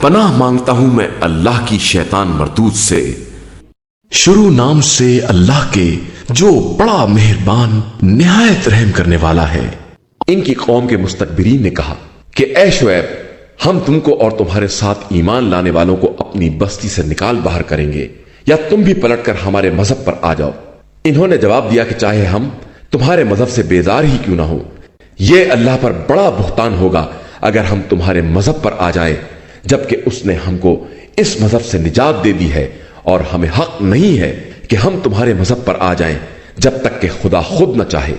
پناہ مانگتا ہوں میں اللہ کی شیطان مردود سے۔ شروع نام سے اللہ کے جو بڑا مہربان نہایت رحم کرنے والا ہے۔ ان کی قوم کے مستکبرین نے کہا کہ اے شعیب، ہم تم کو اور تمہارے ساتھ ایمان لانے والوں کو اپنی بستی سے نکال باہر کریں گے، یا تم بھی پلٹ کر ہمارے مذہب پر آ جاؤ۔ انہوں نے جواب دیا کہ چاہے ہم تمہارے مذہب سے بیزار ہی کیوں نہ ہو، یہ اللہ پر بڑا بہتان ہوگا اگر ہم تمہارے مذہب پر آ جائیں، جبکہ اس نے ہم کو اس مذہب سے نجات دے دی ہے، اور ہمیں حق نہیں ہے کہ ہم تمہارے مذہب پر آ جائیں جب تک کہ خدا خود نہ چاہے۔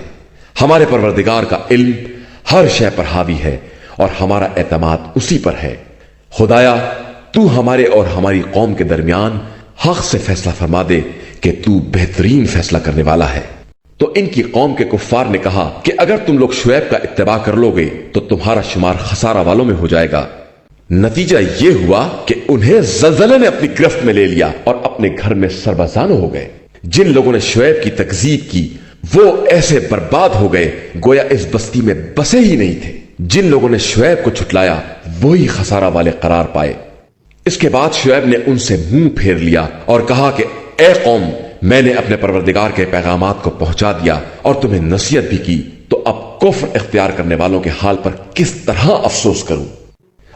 ہمارے پروردگار کا علم ہر شے پر حاوی ہے، اور ہمارا اعتماد اسی پر ہے۔ خدایا، تو ہمارے اور ہماری قوم کے درمیان حق سے فیصلہ فرما دے کہ تو بہترین فیصلہ کرنے والا ہے۔ تو ان کی قوم کے کفار نے کہا کہ اگر تم لوگ شعیب کا اتباع کر لو گے تو تمہارا شمار خسارہ والوں میں ہو جائے گا۔ نتیجہ یہ ہوا کہ انہیں زلزلے نے اپنی گرفت میں لے لیا اور اپنے گھر میں سربازانو ہو گئے۔ جن لوگوں نے شعیب کی تکذیب کی وہ ایسے برباد ہو گئے گویا اس بستی میں بسے ہی نہیں تھے۔ جن لوگوں نے شعیب کو چھٹلایا وہی خسارہ والے قرار پائے۔ اس کے بعد شعیب نے ان سے منہ پھیر لیا اور کہا کہ اے قوم، میں نے اپنے پروردگار کے پیغامات کو پہنچا دیا اور تمہیں نصیحت بھی کی، تو اب کفر اختیار کرنے والوں کے حال پر کس طرح افسوس کروں۔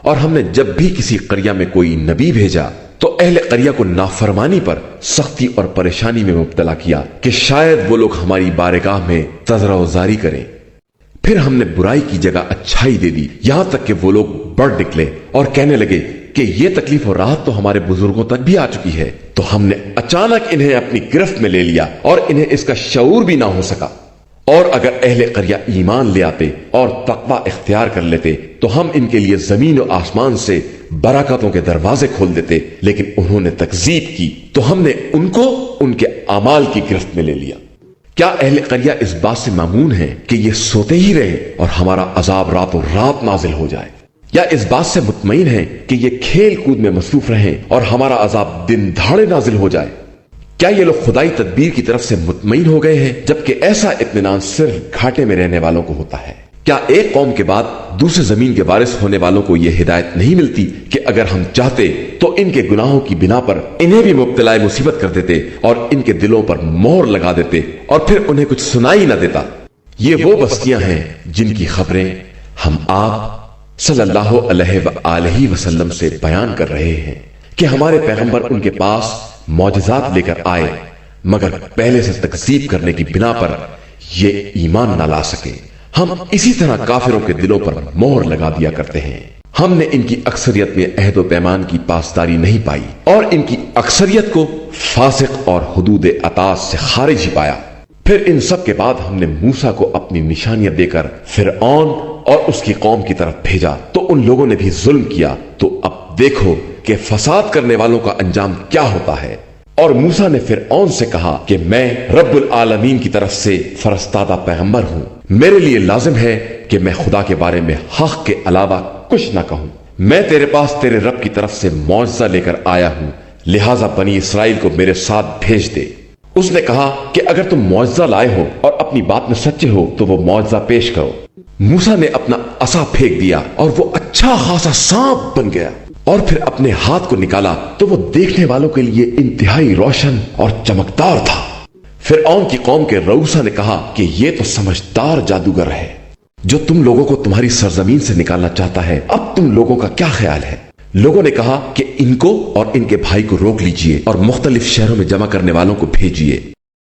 اور ہم نے جب بھی کسی قریہ میں کوئی نبی بھیجا تو اہل قریہ کو نافرمانی پر سختی اور پریشانی میں مبتلا کیا کہ شاید وہ لوگ ہماری بارگاہ میں تذرہ و زاری کریں۔ پھر ہم نے برائی کی جگہ اچھائی دے دی، یہاں تک کہ وہ لوگ بڑھ نکلے اور کہنے لگے کہ یہ تکلیف و راحت تو ہمارے بزرگوں تک بھی آ چکی ہے۔ تو ہم نے اچانک انہیں اپنی گرفت میں لے لیا اور انہیں اس کا شعور بھی نہ ہو سکا۔ اور اگر اہل قریہ ایمان لے آتے اور تقوی اختیار کر لیتے تو ہم ان کے لیے زمین و آسمان سے برکتوں کے دروازے کھول دیتے، لیکن انہوں نے تکذیب کی تو ہم نے ان کو ان کے اعمال کی گرفت میں لے لیا۔ کیا اہل قریہ اس بات سے مامون ہیں کہ یہ سوتے ہی رہے اور ہمارا عذاب راتوں رات نازل ہو جائے، یا اس بات سے مطمئن ہیں کہ یہ کھیل کود میں مصروف رہیں اور ہمارا عذاب دن دھاڑے نازل ہو جائے؟ کیا یہ لوگ خدائی تدبیر کی طرف سے مطمئن ہو گئے ہیں، جبکہ ایسا اطمینان صرف گھاٹے میں رہنے والوں کو ہوتا ہے؟ کیا ایک قوم کے بعد دوسرے زمین کے وارث ہونے والوں کو یہ ہدایت نہیں ملتی کہ اگر ہم چاہتے تو ان کے گناہوں کی بنا پر انہیں بھی مبتلا مصیبت کر دیتے اور ان کے دلوں پر مہر لگا دیتے اور پھر انہیں کچھ سنائی نہ دیتا؟ یہ وہ بستیاں ہیں جن کی خبریں ہم آپ صلی اللہ علیہ وآلہ وسلم سے بیان کر رہے ہیں کہ ہمارے پیغمبر ان کے پاس معجزات لے کر آئے، مگر پہلے سے تکذیب کرنے کی بنا پر یہ ایمان نہ لا سکے۔ ہم اسی طرح کافروں کے دلوں پر مہر لگا دیا کرتے ہیں۔ ہم نے ان کی اکثریت میں عہد و پیمان کی پاسداری نہیں پائی اور ان کی اکثریت کو فاسق اور حدود اطاعت سے خارج ہی پایا۔ پھر ان سب کے بعد ہم نے موسیٰ کو اپنی نشانیاں دے کر فرعون اور اس کی قوم کی طرف بھیجا، تو ان لوگوں نے بھی ظلم کیا۔ تو اب دیکھو کہ فساد کرنے والوں کا انجام کیا ہوتا ہے۔ اور موسیٰ نے فرعون سے کہا کہ میں رب العالمین کی طرف سے فرستادہ پیغمبر ہوں، میرے لیے لازم ہے کہ میں خدا کے بارے میں حق کے علاوہ کچھ نہ کہوں۔ میں تیرے پاس تیرے رب کی طرف سے معجزہ لے کر آیا ہوں، لہٰذا بنی اسرائیل کو میرے ساتھ بھیج دے۔ اس نے کہا کہ اگر تم معجزہ لائے ہو اور اپنی بات میں سچے ہو تو وہ معجزہ پیش کرو۔ موسیٰ نے اپنا عصا پھینک دیا اور وہ اچھا خاصا سانپ بن گیا، اور پھر اپنے ہاتھ کو نکالا تو وہ دیکھنے والوں کے لیے انتہائی روشن اور چمکدار تھا۔ فرعون کی قوم کے رؤسا نے کہا کہ یہ تو سمجھدار جادوگر ہے جو تم لوگوں کو تمہاری سرزمین سے نکالنا چاہتا ہے، اب تم لوگوں کا کیا خیال ہے؟ لوگوں نے کہا کہ ان کو اور ان کے بھائی کو روک لیجئے اور مختلف شہروں میں جمع کرنے والوں کو بھیجیے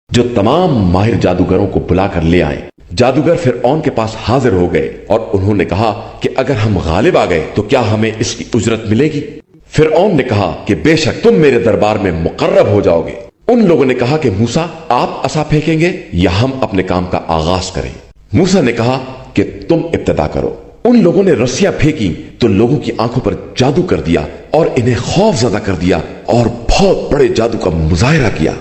جو تمام ماہر جادوگروں کو بلا کر لے آئیں۔ جادوگر فرعون کے پاس حاضر ہو گئے اور انہوں نے کہا کہ اگر ہم غالب آ گئے تو کیا ہمیں اس کی اجرت ملے گی؟ فرعون نے کہا کہ بے شک تم میرے دربار میں مقرب ہو جاؤ گے۔ ان لوگوں نے کہا کہ موسیٰ آپ عصا پھینکیں گے یا ہم اپنے کام کا آغاز کریں؟ موسیٰ نے کہا کہ تم ابتدا کرو۔ ان لوگوں نے رسیاں پھینکی تو لوگوں کی آنکھوں پر جادو کر دیا اور انہیں خوف زدہ کر دیا اور بہت بڑے جادو کا مظاہرہ کیا۔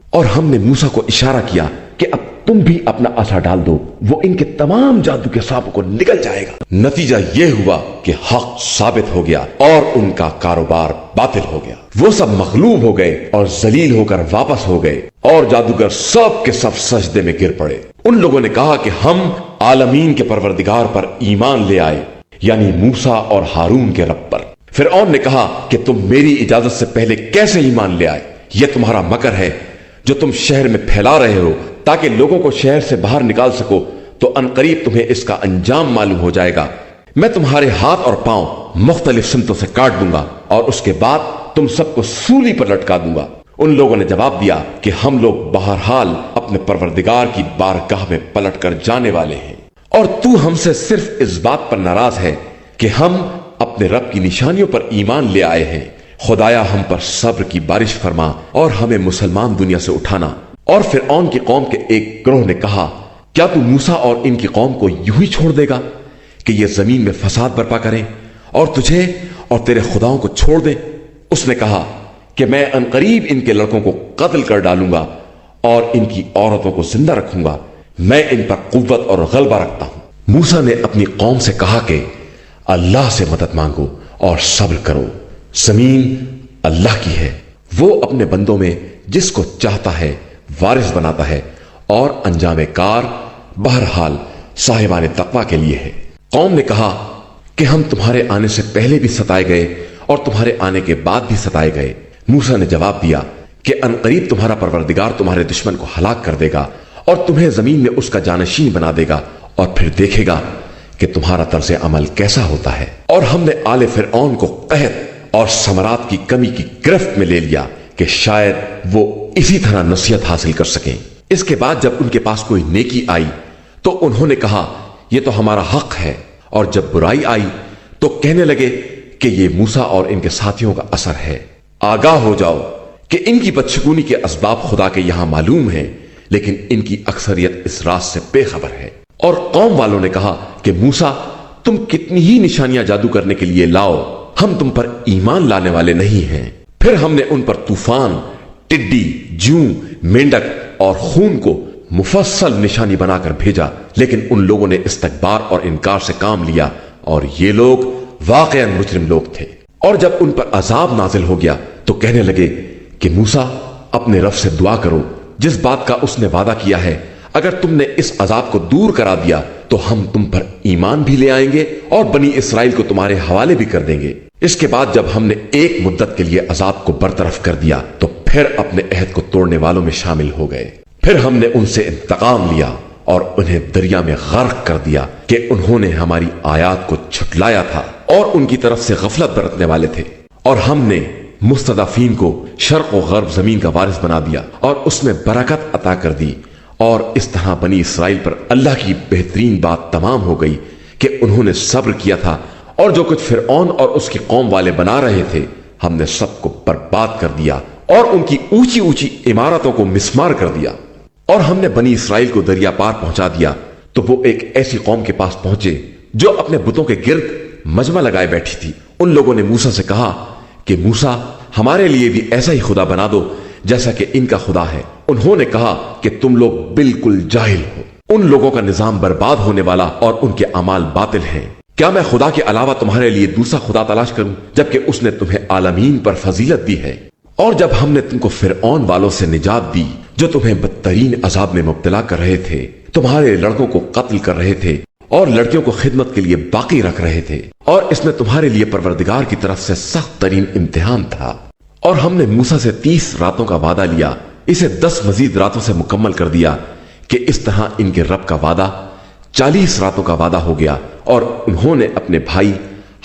اور ہم نے موسیٰ کو اشارہ کیا کہ اب تم بھی اپنا عصا ڈال دو، وہ ان کے تمام جادو کے سانپوں کو نگل جائے گا۔ نتیجہ یہ ہوا کہ حق ثابت ہو گیا اور ان کا کاروبار باطل ہو گیا۔ وہ سب مغلوب ہو گئے اور ذلیل ہو کر واپس ہو گئے، اور جادوگر سب کے سب سجدے میں گر پڑے۔ ان لوگوں نے کہا کہ ہم عالمین کے پروردگار پر ایمان لے آئے، یعنی موسیٰ اور ہارون کے رب پر۔ فرعون نے کہا کہ تم میری اجازت سے پہلے کیسے ایمان لے آئے؟ یہ تمہارا مکر ہے جو تم شہر میں پھیلا رہے ہو تاکہ لوگوں کو شہر سے باہر نکال سکو، تو عنقریب تمہیں اس کا انجام معلوم ہو جائے گا۔ میں تمہارے ہاتھ اور پاؤں مختلف سمتوں سے کاٹ دوں گا اور اس کے بعد تم سب کو سولی پر لٹکا دوں گا۔ ان لوگوں نے جواب دیا کہ ہم لوگ بہرحال اپنے پروردگار کی بارگاہ میں پلٹ کر جانے والے ہیں، اور تو ہم سے صرف اس بات پر ناراض ہے کہ ہم اپنے رب کی نشانیوں پر ایمان لے آئے ہیں۔ خدایا ہم پر صبر کی بارش فرما اور ہمیں مسلمان دنیا سے اٹھانا۔ اور فرعون کی قوم کے ایک گروہ نے کہا، کیا تو موسیٰ اور ان کی قوم کو یوں ہی چھوڑ دے گا کہ یہ زمین میں فساد برپا کریں اور تجھے اور تیرے خداؤں کو چھوڑ دیں؟ اس نے کہا کہ میں عنقریب ان کے لڑکوں کو قتل کر ڈالوں گا اور ان کی عورتوں کو زندہ رکھوں گا، میں ان پر قوت اور غلبہ رکھتا ہوں۔ موسیٰ نے اپنی قوم سے کہا کہ اللہ سے مدد مانگو اور صبر کرو، زمین اللہ کی ہے، وہ اپنے بندوں میں جس کو چاہتا ہے وارث بناتا ہے، اور انجام کار بہرحال صاحبان تقوی کے لیے ہے۔ قوم نے کہا کہ ہم تمہارے آنے سے پہلے بھی ستائے گئے اور تمہارے آنے کے بعد بھی ستائے گئے۔ موسیٰ نے جواب دیا کہ عنقریب تمہارا پروردگار تمہارے دشمن کو ہلاک کر دے گا اور تمہیں زمین میں اس کا جانشین بنا دے گا، اور پھر دیکھے گا کہ تمہارا طرز عمل کیسا ہوتا ہے۔ اور ہم نے آل فرعون کو قحط اور ثمرات کی کمی کی گرفت میں لے لیا کہ شاید وہ اسی طرح نصیحت حاصل کر سکیں۔ اس کے بعد جب ان کے پاس کوئی نیکی آئی تو انہوں نے کہا یہ تو ہمارا حق ہے، اور جب برائی آئی تو کہنے لگے کہ یہ موسیٰ اور ان کے ساتھیوں کا اثر ہے۔ آگاہ ہو جاؤ کہ ان کی بدشگونی کے اسباب خدا کے یہاں معلوم ہیں، لیکن ان کی اکثریت اس راز سے بے خبر ہے۔ اور قوم والوں نے کہا کہ موسیٰ تم کتنی ہی نشانیاں جادو کرنے کے لیے لاؤ، ہم تم پر ایمان لانے والے نہیں ہیں۔ پھر ہم نے ان پر طوفان، ٹڈی، جوں، مینڈک اور خون کو مفصل نشانی بنا کر بھیجا، لیکن ان لوگوں نے استکبار اور انکار سے کام لیا، اور یہ لوگ واقعاً مجرم لوگ تھے۔ اور جب ان پر عذاب نازل ہو گیا تو کہنے لگے کہ موسیٰ اپنے رب سے دعا کرو جس بات کا اس نے وعدہ کیا ہے، اگر تم نے اس عذاب کو دور کرا دیا تو ہم تم پر ایمان بھی لے آئیں گے اور بنی اسرائیل کو تمہارے حوالے بھی کر دیں گے۔ اس کے بعد جب ہم نے ایک مدت کے لیے عذاب کو برطرف کر دیا تو پھر اپنے عہد کو توڑنے والوں میں شامل ہو گئے۔ پھر ہم نے ان سے انتقام لیا اور انہیں دریا میں غرق کر دیا کہ انہوں نے ہماری آیات کو جھٹلایا تھا اور ان کی طرف سے غفلت برتنے والے تھے۔ اور ہم نے مستضعفین کو شرق و غرب زمین کا وارث بنا دیا اور اس میں برکت عطا کر دی، اور اس طرح بنی اسرائیل پر اللہ کی بہترین بات تمام ہو گئی کہ انہوں نے صبر کیا تھا، اور جو کچھ فرعون اور اس کی قوم والے بنا رہے تھے ہم نے سب کو برباد کر دیا اور ان کی اونچی اونچی عمارتوں کو مسمار کر دیا۔ اور ہم نے بنی اسرائیل کو دریا پار پہنچا دیا تو وہ ایک ایسی قوم کے پاس پہنچے جو اپنے بتوں کے گرد مجمع لگائے بیٹھی تھی۔ ان لوگوں نے موسیٰ سے کہا کہ موسیٰ ہمارے لیے بھی ایسا ہی خدا بنا دو جیسا کہ ان کا خدا ہے۔ انہوں نے کہا کہ تم لوگ بالکل جاہل ہو، ان لوگوں کا نظام برباد ہونے والا اور ان کے اعمال باطل ہیں۔ کیا میں خدا کے علاوہ تمہارے لیے دوسرا خدا تلاش کروں جبکہ اس نے تمہیں عالمین پر فضیلت دی ہے؟ اور جب ہم نے تم کو فرعون والوں سے نجات دی جو تمہیں بدترین عذاب میں مبتلا کر رہے تھے، تمہارے لڑکوں کو قتل کر رہے تھے اور لڑکیوں کو خدمت کے لیے باقی رکھ رہے تھے، اور اس میں تمہارے لیے پروردگار کی طرف سے سخت ترین امتحان تھا، اور ہم نے موسیٰ سے 30 راتوں کا وعدہ لیا، اسے 10 مزید راتوں سے مکمل کر دیا کہ اس طرح ان کے رب کا وعدہ 40 راتوں کا وعدہ ہو گیا۔ اور انہوں نے اپنے بھائی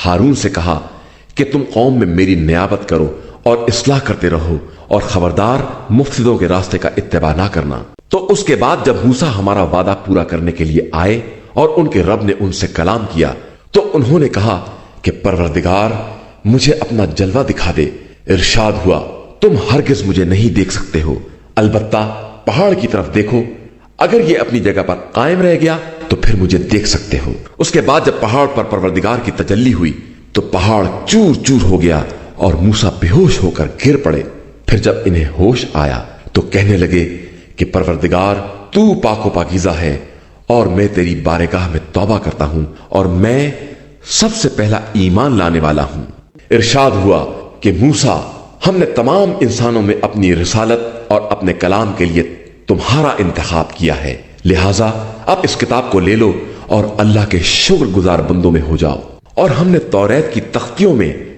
ہارون سے کہا کہ تم قوم میں میری نیابت کرو اور اصلاح کرتے رہو، اور خبردار مفسدوں کے راستے کا اتباع نہ کرنا۔ تو اس کے بعد جب موسیٰ ہمارا وعدہ پورا کرنے کے لیے آئے اور ان کے رب نے ان سے کلام کیا تو انہوں نے کہا کہ پروردگار مجھے اپنا جلوہ دکھا دے۔ ارشاد ہوا تم ہرگز مجھے نہیں دیکھ سکتے ہو، البتہ پہاڑ کی طرف دیکھو، اگر یہ اپنی جگہ پر قائم رہ گیا تو پھر مجھے دیکھ سکتے ہو۔ اس کے بعد جب پہاڑ پر پروردگار کی تجلی ہوئی تو پہاڑ چور چور ہو گیا اور موسیٰ بے ہوش ہو کر گر پڑے۔ پھر جب انہیں ہوش آیا تو کہنے لگے کہ پروردگار تو پاک و پاکیزہ ہے، اور میں تیری بارگاہ میں توبہ کرتا ہوں، اور میں سب سے پہلا ایمان لانے والا ہوں۔ ارشاد ہوا کہ موسیٰ ہم نے تمام انسانوں میں اپنی رسالت اور اپنے کلام کے لیے تمہارا انتخاب کیا ہے، لہٰذا اب اس کتاب کو لے لو اور اللہ کے شکر گزار بندوں میں ہو جاؤ۔ اور ہم نے توریت کی تختیوں میں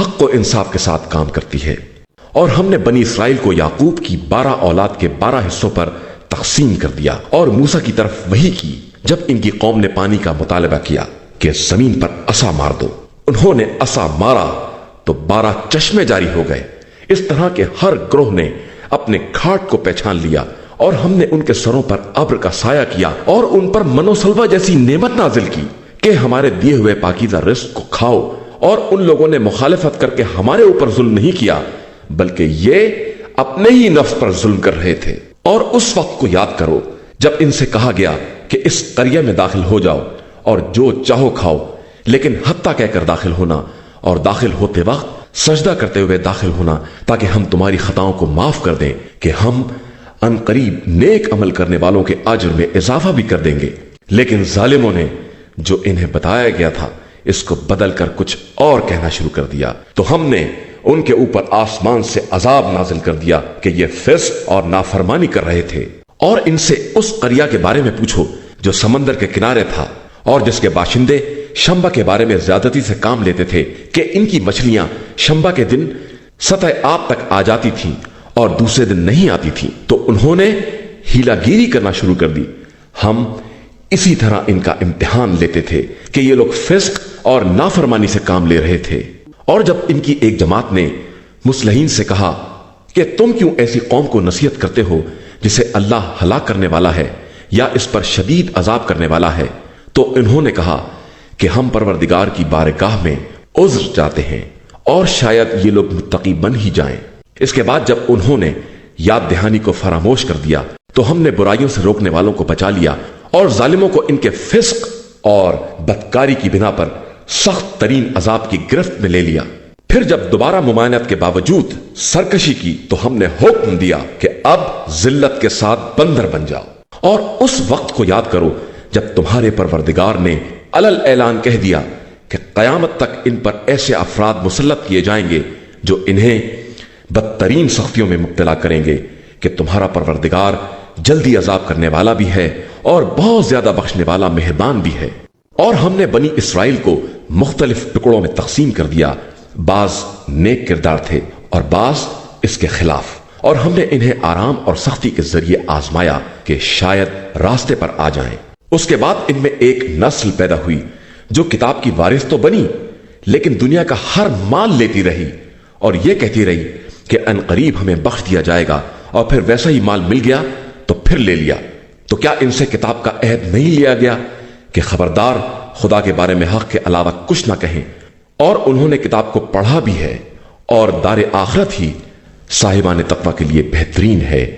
حق و انصاف کے ساتھ کام کرتی ہے۔ اور ہم نے بنی اسرائیل کو یعقوب کی 12 اولاد کے 12 حصوں پر تقسیم کر دیا اور موسیٰ کی طرف وحی کی جب ان کی قوم نے پانی کا مطالبہ کیا کہ زمین پر عصا مار دو۔ انہوں نے عصا مارا تو 12 چشمے جاری ہو گئے، اس طرح کہ ہر گروہ نے اپنے گھاٹ کو پہچان لیا، اور ہم نے ان کے سروں پر ابر کا سایہ کیا اور ان پر من و سلوہ جیسی نعمت نازل کی کہ ہمارے دیے ہوئے پاکیزہ رزق کو کھاؤ۔ اور ان لوگوں نے مخالفت کر کے ہمارے اوپر ظلم نہیں کیا، بلکہ یہ اپنے ہی نفس پر ظلم کر رہے تھے۔ اور اس وقت کو یاد کرو جب ان سے کہا گیا کہ اس قریہ میں داخل ہو جاؤ اور جو چاہو کھاؤ، لیکن حتیٰ کہہ کر داخل ہونا، اور داخل ہوتے وقت سجدہ کرتے ہوئے داخل ہونا، تاکہ ہم تمہاری خطاؤں کو معاف کر دیں کہ ہم ان قریب نیک عمل کرنے والوں کے اجر میں اضافہ بھی کر دیں گے۔ لیکن ظالموں نے جو انہیں بتایا گیا تھا اس کو بدل کر کچھ اور کہنا شروع کر دیا، تو ہم نے ان کے اوپر آسمان سے عذاب نازل کر دیا کہ یہ فسق اور نافرمانی کر رہے تھے۔ اور ان سے اس قریہ کے بارے میں پوچھو جو سمندر کے کنارے تھا اور جس کے باشندے شنبہ کے بارے میں زیادتی سے کام لیتے تھے کہ ان کی مچھلیاں شنبہ کے دن سطح آب تک آ جاتی تھیں اور دوسرے دن نہیں آتی تھیں، تو انہوں نے ہیلا گیری کرنا شروع کر دی۔ ہم اسی طرح ان کا امتحان لیتے تھے کہ یہ لوگ فسق اور نافرمانی سے کام لے رہے تھے۔ اور جب ان کی ایک جماعت نے مصلحین سے کہا کہ تم کیوں ایسی قوم کو نصیحت کرتے ہو جسے اللہ ہلاک کرنے والا ہے یا اس پر شدید عذاب کرنے والا ہے، تو انہوں نے کہا کہ ہم پروردگار کی بارگاہ میں عذر چاہتے ہیں اور شاید یہ لوگ متقی بن ہی جائیں۔ اس کے بعد جب انہوں نے یاد دہانی کو فراموش کر دیا تو ہم نے برائیوں سے روکنے والوں کو بچا لیا اور ظالموں کو ان کے فسق اور بدکاری کی بنا پر سخت ترین عذاب کی گرفت میں لے لیا۔ پھر جب دوبارہ ممانعت کے باوجود سرکشی کی تو ہم نے حکم دیا کہ اب ذلت کے ساتھ بندر بن جاؤ۔ اور اس وقت کو یاد کرو جب تمہارے پروردگار نے علل اعلان کہہ دیا کہ قیامت تک ان پر ایسے افراد مسلط کیے جائیں گے جو انہیں بدترین سختیوں میں مبتلا کریں گے کہ تمہارا پروردگار جلدی عذاب کرنے والا بھی ہے اور بہت زیادہ بخشنے والا مہربان بھی ہے۔ اور ہم نے بنی اسرائیل کو مختلف ٹکڑوں میں تقسیم کر دیا، بعض نیک کردار تھے اور بعض اس کے خلاف، اور ہم نے انہیں آرام اور سختی کے ذریعے آزمایا کہ شاید راستے پر آ جائیں۔ اس کے بعد ان میں ایک نسل پیدا ہوئی جو کتاب کی وارث تو بنی لیکن دنیا کا ہر مال لیتی رہی اور یہ کہتی رہی کہ ان قریب ہمیں بخش دیا جائے گا، اور پھر ویسا ہی مال مل گیا تو پھر لے لیا۔ تو کیا ان سے کتاب کا عہد نہیں لیا گیا کہ خبردار خدا کے بارے میں حق کے علاوہ کچھ نہ کہیں؟ اور انہوں نے کتاب کو پڑھا بھی ہے، اور دار آخرت ہی صاحبان تقوی کے لیے بہترین ہے۔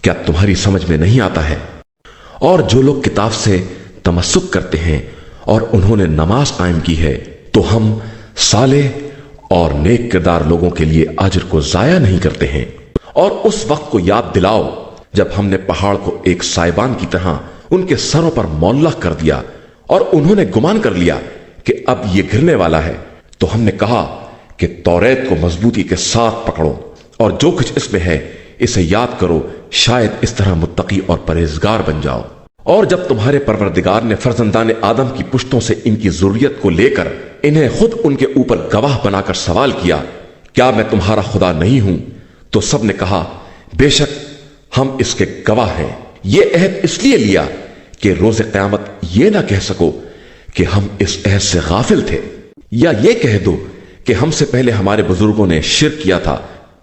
کیا تمہاری سمجھ میں نہیں آتا ہے؟ اور جو لوگ کتاب سے تمسک کرتے ہیں اور انہوں نے نماز قائم کی ہے تو ہم صالح اور نیک کردار لوگوں کے لیے اجر کو ضائع نہیں کرتے ہیں۔ اور اس وقت کو یاد دلاؤ جب ہم نے پہاڑ کو ایک سائبان کی طرح ان کے سروں پر معلق کر دیا اور انہوں نے گمان کر لیا کہ اب یہ گرنے والا ہے، تو ہم نے کہا کہ توریت کو مضبوطی کے ساتھ پکڑو اور جو کچھ اس میں ہے اسے یاد کرو، شاید اس طرح متقی اور پرہیزگار بن جاؤ۔ اور جب تمہارے پروردگار نے فرزندان آدم کی پشتوں سے ان کی ضروریت کو لے کر انہیں خود ان کے اوپر گواہ بنا کر سوال کیا، کیا میں تمہارا خدا نہیں ہوں؟ تو سب نے کہا بے شک ہم اس کے گواہ ہیں۔ یہ عہد اس لیے لیا کہ روز قیامت یہ نہ کہہ سکو کہ ہم اس عہد سے غافل تھے، یا یہ کہہ دو کہ ہم سے پہلے ہمارے بزرگوں نے شرک کیا تھا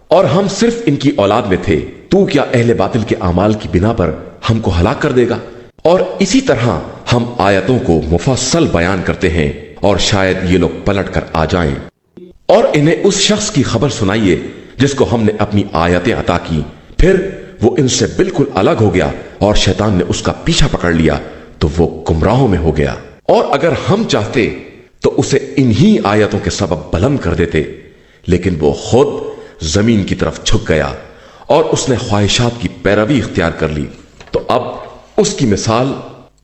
اور ہم صرف ان کی اولاد میں تھے، تو کیا اہل باطل کے اعمال کی بنا پر ہم کو ہلاک کر دے گا؟ اور اسی طرح ہم آیتوں کو مفصل بیان کرتے ہیں اور شاید یہ لوگ پلٹ کر آ جائیں۔ اور انہیں اس شخص کی خبر سنائیے جس کو ہم نے اپنی آیتیں عطا کی، پھر وہ ان سے بالکل الگ ہو گیا اور شیطان نے اس کا پیچھا پکڑ لیا تو وہ گمراہوں میں ہو گیا۔ اور اگر ہم چاہتے تو اسے انہی آیتوں کے سبب بلند کر دیتے، لیکن وہ خود زمین کی طرف جھک گیا اور اس نے خواہشات کی پیروی اختیار کر لی۔ تو اب اس کی مثال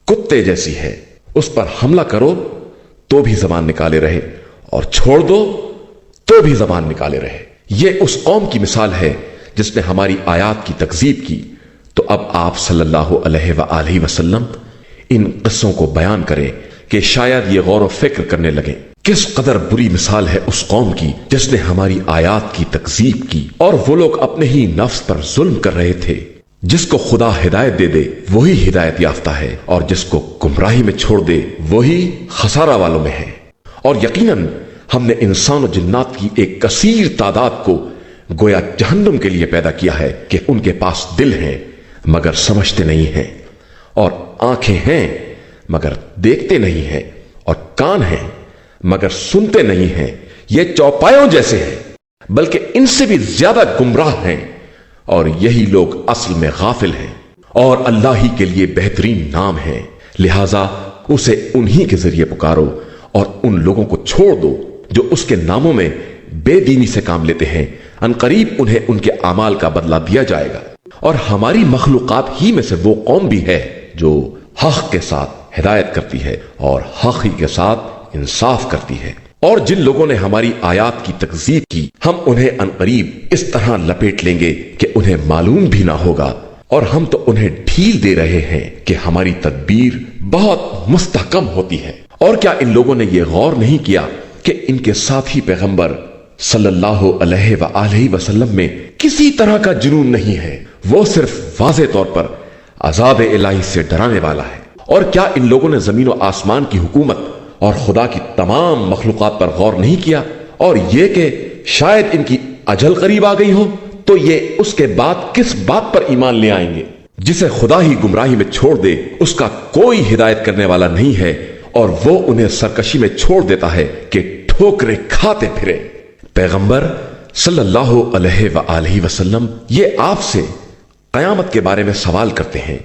کتے جیسی ہے، اس پر حملہ کرو تو بھی زبان نکالے رہے اور چھوڑ دو تو بھی زبان نکالے رہے۔ یہ اس قوم کی مثال ہے جس نے ہماری آیات کی تکذیب کی۔ تو اب آپ صلی اللہ علیہ وآلہ وسلم ان قصوں کو بیان کریں کہ شاید یہ غور و فکر کرنے لگیں۔ کس قدر بری مثال ہے اس قوم کی جس نے ہماری آیات کی تکذیب کی، اور وہ لوگ اپنے ہی نفس پر ظلم کر رہے تھے۔ جس کو خدا ہدایت دے دے وہی ہدایت یافتہ ہے، اور جس کو گمراہی میں چھوڑ دے وہی خسارہ والوں میں ہے۔ اور یقیناً ہم نے انسان و جنات کی ایک کثیر تعداد کو گویا جہنم کے لیے پیدا کیا ہے کہ ان کے پاس دل ہیں مگر سمجھتے نہیں ہیں، اور آنکھیں ہیں مگر دیکھتے نہیں ہیں، اور کان ہیں مگر سنتے نہیں ہیں۔ یہ چوپایوں جیسے ہیں بلکہ ان سے بھی زیادہ گمراہ ہیں، اور یہی لوگ اصل میں غافل ہیں۔ اور اللہ ہی کے لیے بہترین نام ہے، لہذا اسے انہی کے ذریعے پکارو، اور ان لوگوں کو چھوڑ دو جو اس کے ناموں میں بے دینی سے کام لیتے ہیں۔ ان قریب انہیں ان کے اعمال کا بدلہ دیا جائے گا۔ اور ہماری مخلوقات ہی میں سے وہ قوم بھی ہے جو حق کے ساتھ ہدایت کرتی ہے اور حق ہی کے ساتھ انصاف کرتی ہے۔ اور جن لوگوں نے ہماری آیات کی تکذیب کی، ہم انہیں انقریب اس طرح لپیٹ لیں گے کہ انہیں معلوم بھی نہ ہوگا، اور ہم تو انہیں ڈھیل دے رہے ہیں کہ ہماری تدبیر بہت مستحکم ہوتی ہے۔ اور کیا ان لوگوں نے یہ غور نہیں کیا کہ ان کے ساتھی پیغمبر صلی اللہ علیہ وآلہ وسلم میں کسی طرح کا جنون نہیں ہے، وہ صرف واضح طور پر عذاب الہی سے ڈرانے والا ہے۔ اور کیا ان لوگوں نے زمین و آسمان کی حکومت اور خدا کی تمام مخلوقات پر غور نہیں کیا، اور یہ کہ شاید ان کی اجل قریب آ گئی ہو تو یہ اس کے بعد کس بات پر ایمان لے آئیں گے؟ جسے خدا ہی گمراہی میں چھوڑ دے اس کا کوئی ہدایت کرنے والا نہیں ہے، اور وہ انہیں سرکشی میں چھوڑ دیتا ہے کہ ٹھوکریں کھاتے پھرے۔ پیغمبر صلی اللہ علیہ وآلہ وسلم یہ آپ سے قیامت کے بارے میں سوال کرتے ہیں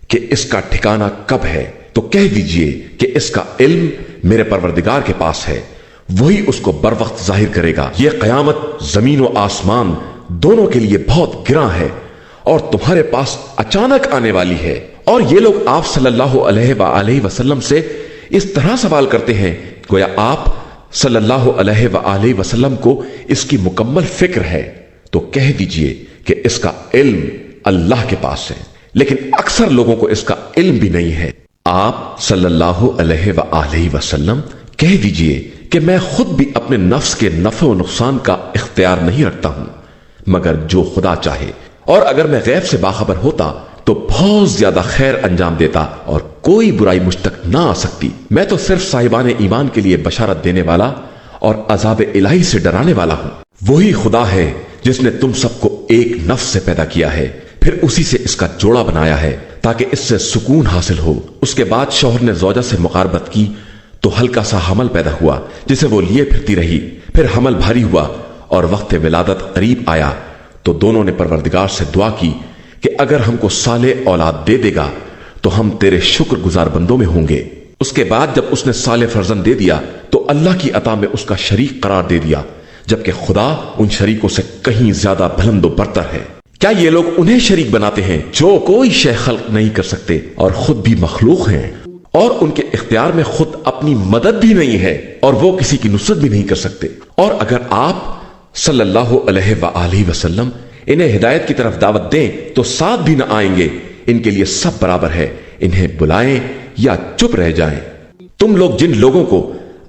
کہ اس کا ٹھکانہ کب ہے، تو کہہ دیجئے کہ اس کا علم میرے پروردگار کے پاس ہے، وہی اس کو بر وقت ظاہر کرے گا۔ یہ قیامت زمین و آسمان دونوں کے لیے بہت گراں ہے اور تمہارے پاس اچانک آنے والی ہے۔ اور یہ لوگ آپ صلی اللہ علیہ وآلہ وسلم سے اس طرح سوال کرتے ہیں گویا آپ صلی اللہ علیہ وآلہ وسلم کو اس کی مکمل فکر ہے، تو کہہ دیجئے کہ اس کا علم اللہ کے پاس ہے، لیکن اکثر لوگوں کو اس کا علم بھی نہیں ہے۔ آپ صلی اللہ علیہ وآلہ وسلم کہہ دیجئے کہ میں خود بھی اپنے نفس کے نفع و نقصان کا اختیار نہیں رکھتا ہوں مگر جو خدا چاہے، اور اگر میں غیب سے باخبر ہوتا تو بہت زیادہ خیر انجام دیتا اور کوئی برائی مجھ تک نہ آ سکتی۔ میں تو صرف صاحبان ایمان کے لیے بشارت دینے والا اور عذاب الہی سے ڈرانے والا ہوں۔ وہی خدا ہے جس نے تم سب کو ایک نفس سے پیدا کیا ہے، پھر اسی سے اس کا جوڑا بنایا ہے تاکہ اس سے سکون حاصل ہو۔ اس کے بعد شوہر نے زوجہ سے مقاربت کی تو ہلکا سا حمل پیدا ہوا جسے وہ لیے پھرتی رہی، پھر حمل بھاری ہوا اور وقت ولادت قریب آیا تو دونوں نے پروردگار سے دعا کی کہ اگر ہم کو صالح اولاد دے دے گا تو ہم تیرے شکر گزار بندوں میں ہوں گے۔ اس کے بعد جب اس نے صالح فرزند دے دیا تو اللہ کی عطا میں اس کا شریک قرار دے دیا، جبکہ خدا ان شریکوں سے کہیں زیادہ بلند و برتر ہے۔ کیا یہ لوگ انہیں شریک بناتے ہیں جو کوئی شے خلق نہیں کر سکتے اور خود بھی مخلوق ہیں، اور ان کے اختیار میں خود اپنی مدد بھی نہیں ہے اور وہ کسی کی نصرت بھی نہیں کر سکتے؟ اور اگر آپ صلی اللہ علیہ وآلہ وسلم انہیں ہدایت کی طرف دعوت دیں تو ساتھ بھی نہ آئیں گے، ان کے لیے سب برابر ہے، انہیں بلائیں یا چپ رہ جائیں۔ تم لوگ جن لوگوں کو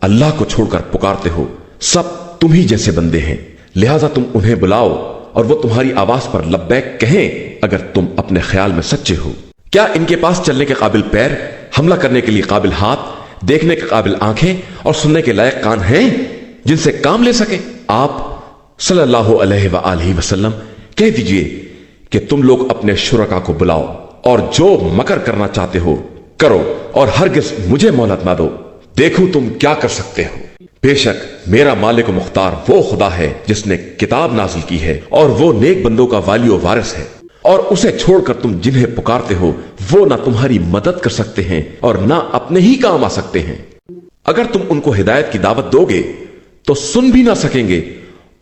اللہ کو چھوڑ کر پکارتے ہو سب تم ہی جیسے بندے ہیں، لہذا تم انہیں بلاؤ اور وہ تمہاری آواز پر لبیک کہیں اگر تم اپنے خیال میں سچے ہو۔ کیا ان کے پاس چلنے کے قابل پیر، حملہ کرنے کے لیے قابل ہاتھ، دیکھنے کے قابل آنکھیں اور سننے کے لائق کان ہیں جن سے کام لے سکے؟ آپ صلی اللہ علیہ وآلہ وسلم کہہ دیجئے کہ تم لوگ اپنے شرکا کو بلاؤ اور جو مکر کرنا چاہتے ہو کرو، اور ہرگز مجھے مہلت نہ دو، دیکھو تم کیا کر سکتے ہو۔ بے شک میرا مالک و مختار وہ خدا ہے جس نے کتاب نازل کی ہے اور وہ نیک بندوں کا والی و وارث ہے، اور اسے چھوڑ کر تم جنہیں پکارتے ہو وہ نہ تمہاری مدد کر سکتے ہیں اور نہ اپنے ہی کام آ سکتے ہیں۔ اگر تم ان کو ہدایت کی دعوت دو گے تو سن بھی نہ سکیں گے،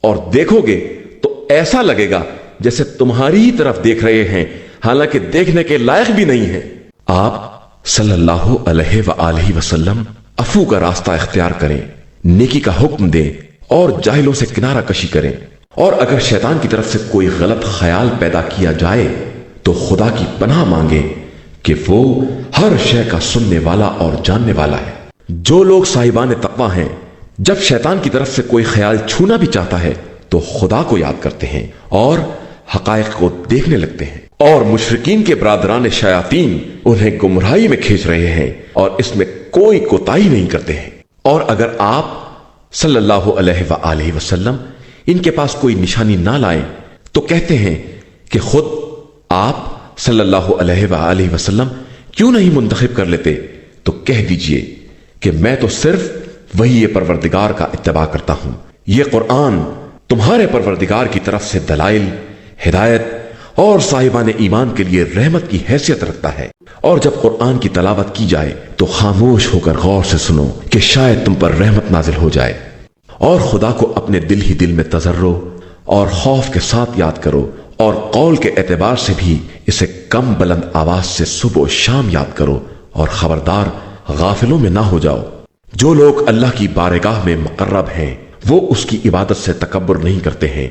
اور دیکھو گے تو ایسا لگے گا جیسے تمہاری ہی طرف دیکھ رہے ہیں، حالانکہ دیکھنے کے لائق بھی نہیں ہیں۔ آپ صلی اللہ علیہ وآلہ وسلم عفو کا راستہ اختیار کریں، نیکی کا حکم دیں اور جاہلوں سے کنارہ کشی کریں، اور اگر شیطان کی طرف سے کوئی غلط خیال پیدا کیا جائے تو خدا کی پناہ مانگے کہ وہ ہر شے کا سننے والا اور جاننے والا ہے۔ جو لوگ صاحبان تقوی ہیں جب شیطان کی طرف سے کوئی خیال چھونا بھی چاہتا ہے تو خدا کو یاد کرتے ہیں اور حقائق کو دیکھنے لگتے ہیں، اور مشرکین کے برادران شیاطین انہیں گمراہی میں کھینچ رہے ہیں اور اس میں کوئی کوتاہی نہیں کرتے ہیں۔ اور اگر آپ صلی اللہ علیہ وآلہ وسلم ان کے پاس کوئی نشانی نہ لائیں تو کہتے ہیں کہ خود آپ صلی اللہ علیہ وآلہ وسلم کیوں نہیں منتخب کر لیتے؟ تو کہہ دیجئے کہ میں تو صرف وحی پروردگار کا اتباع کرتا ہوں، یہ قرآن تمہارے پروردگار کی طرف سے دلائل، ہدایت اور صاحبان ایمان کے لیے رحمت کی حیثیت رکھتا ہے۔ اور جب قرآن کی تلاوت کی جائے تو خاموش ہو کر غور سے سنو کہ شاید تم پر رحمت نازل ہو جائے، اور خدا کو اپنے دل ہی دل میں تضرع اور خوف کے ساتھ یاد کرو، اور قول کے اعتبار سے بھی اسے کم بلند آواز سے صبح و شام یاد کرو، اور خبردار غافلوں میں نہ ہو جاؤ۔ جو لوگ اللہ کی بارگاہ میں مقرب ہیں وہ اس کی عبادت سے تکبر نہیں کرتے ہیں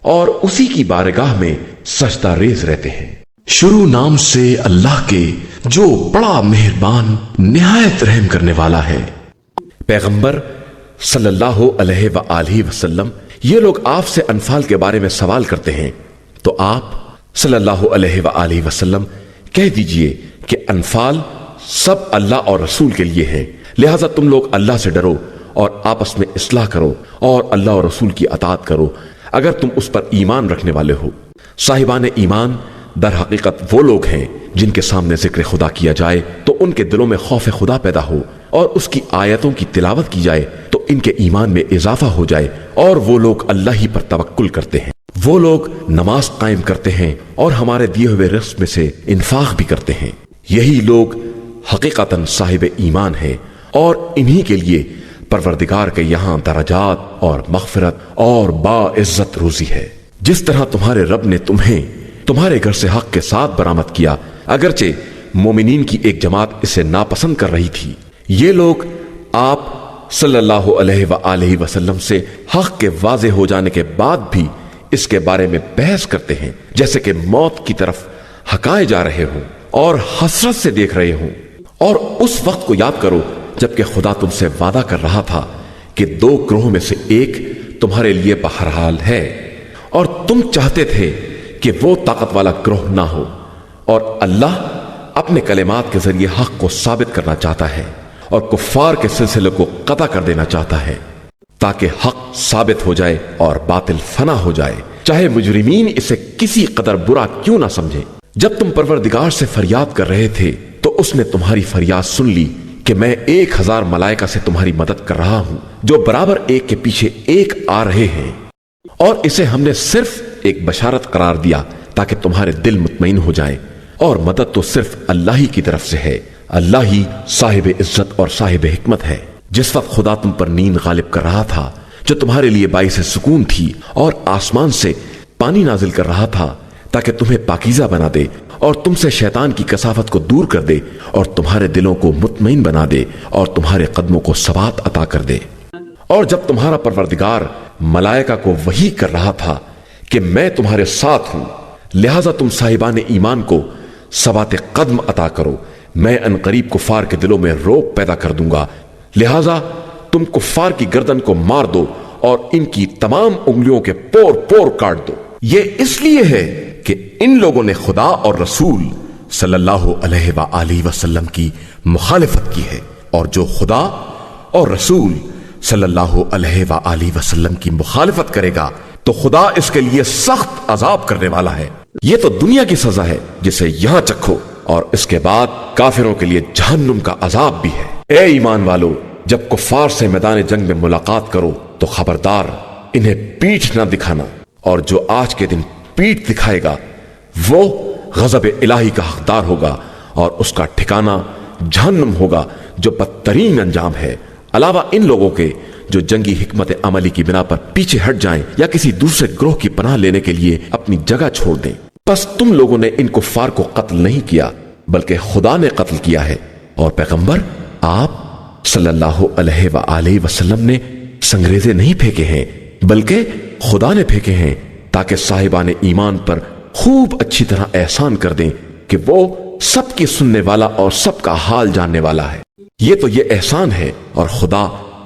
اور اسی کی بارگاہ میں سجدہ ریز رہتے ہیں۔ شروع نام سے اللہ کے جو بڑا مہربان نہایت رحم کرنے والا ہے۔ پیغمبر صلی اللہ علیہ وآلہ وسلم یہ لوگ آپ سے انفال کے بارے میں سوال کرتے ہیں تو آپ صلی اللہ علیہ وآلہ وسلم کہہ دیجئے کہ انفال سب اللہ اور رسول کے لیے ہے، لہذا تم لوگ اللہ سے ڈرو اور آپس میں اصلاح کرو اور اللہ اور رسول کی اطاعت کرو اگر تم اس پر ایمان رکھنے والے ہو۔ صاحبان ایمان در حقیقت وہ لوگ ہیں جن کے سامنے ذکر خدا کیا جائے تو ان کے دلوں میں خوف خدا پیدا ہو، اور اس کی آیتوں کی تلاوت کی جائے تو ان کے ایمان میں اضافہ ہو جائے، اور وہ لوگ اللہ ہی پر توکل کرتے ہیں۔ وہ لوگ نماز قائم کرتے ہیں اور ہمارے دیے ہوئے رزق میں سے انفاق بھی کرتے ہیں، یہی لوگ حقیقتاً صاحب ایمان ہیں، اور انہی کے لیے پروردگار کے یہاں درجات اور مغفرت اور باعزت روزی ہے۔ جس طرح تمہارے رب نے تمہیں تمہارے گھر سے حق کے ساتھ برآمد کیا، اگرچہ مومنین کی ایک جماعت اسے ناپسند کر رہی تھی، یہ لوگ آپ صلی اللہ علیہ وآلہ وسلم سے حق کے واضح ہو جانے کے بعد بھی اس کے بارے میں بحث کرتے ہیں، جیسے کہ موت کی طرف ہکائے جا رہے ہوں اور حسرت سے دیکھ رہے ہوں۔ اور اس وقت کو یاد کرو جبکہ خدا تم سے وعدہ کر رہا تھا کہ دو گروہوں میں سے ایک تمہارے لیے بہرحال ہے، اور تم چاہتے تھے کہ وہ طاقت والا گروہ نہ ہو، اور اللہ اپنے کلمات کے ذریعے حق کو ثابت کرنا چاہتا ہے اور کفار کے سلسلے کو قطع کر دینا چاہتا ہے تاکہ حق ثابت ہو جائے اور باطل فنا ہو جائے، چاہے مجرمین اسے کسی قدر برا کیوں نہ سمجھیں۔ جب تم پروردگار سے فریاد کر رہے تھے تو اس نے تمہاری فریاد سن لی کہ میں 1000 ملائکہ سے تمہاری مدد کر رہا ہوں جو برابر ایک کے پیچھے ایک آ رہے ہیں، اور اسے ہم نے صرف ایک بشارت قرار دیا تاکہ تمہارے دل مطمئن ہو جائیں، اور مدد تو صرف اللہ ہی کی طرف سے ہے، اللہ ہی صاحب عزت اور صاحب حکمت ہے۔ جس وقت خدا تم پر نیند غالب کر رہا تھا جو تمہارے لیے باعث سکون تھی، اور آسمان سے پانی نازل کر رہا تھا تاکہ تمہیں پاکیزہ بنا دے اور تم سے شیطان کی کثافت کو دور کر دے اور تمہارے دلوں کو مطمئن بنا دے اور تمہارے قدموں کو ثبات عطا کر دے۔ اور جب تمہارا پروردگار ملائکہ کو وحی کر رہا تھا کہ میں تمہارے ساتھ ہوں، لہذا تم صاحبان ایمان کو ثبات قدم عطا کرو، میں انقریب کفار کے دلوں میں روب پیدا کر دوں گا، لہذا تم کفار کی گردن کو مار دو اور ان کی تمام انگلیوں کے پور پور کاٹ دو۔ یہ اس لیے ہے کہ ان لوگوں نے خدا اور رسول صلی اللہ علیہ وآلہ وسلم کی مخالفت کی ہے، اور جو خدا اور رسول صلی اللہ علیہ وآلہ وسلم کی مخالفت کرے گا تو خدا اس کے لیے سخت عذاب کرنے والا ہے۔ یہ تو دنیا کی سزا ہے جسے یہاں چکھو، اور اس کے بعد کافروں کے لیے جہنم کا عذاب بھی ہے۔ اے ایمان والو، جب کفار سے میدان جنگ میں ملاقات کرو تو خبردار انہیں پیٹھ نہ دکھانا، اور جو آج کے دن پیٹھ دکھائے گا وہ غضب الہی کا حقدار ہوگا، اور اس کا ٹھکانہ جہنم ہوگا جو بدترین انجام ہے۔ علاوہ ان لوگوں کے جو جنگی حکمت عملی کی بنا پر پیچھے ہٹ جائیں یا کسی دوسرے گروہ کی پناہ لینے کے لیے اپنی جگہ چھوڑ دیں۔ پس تم لوگوں نے ان کفار کو قتل نہیں کیا بلکہ خدا نے قتل کیا ہے، اور پیغمبر آپ صلی اللہ علیہ وآلہ وسلم نے سنگریزے نہیں پھینکے ہیں بلکہ خدا نے پھینکے ہیں تاکہ صاحبان ایمان پر خوب اچھی طرح احسان کر دیں کہ وہ سب کی سننے والا اور سب کا حال جاننے والا ہے۔ یہ تو یہ احسان ہے، اور خدا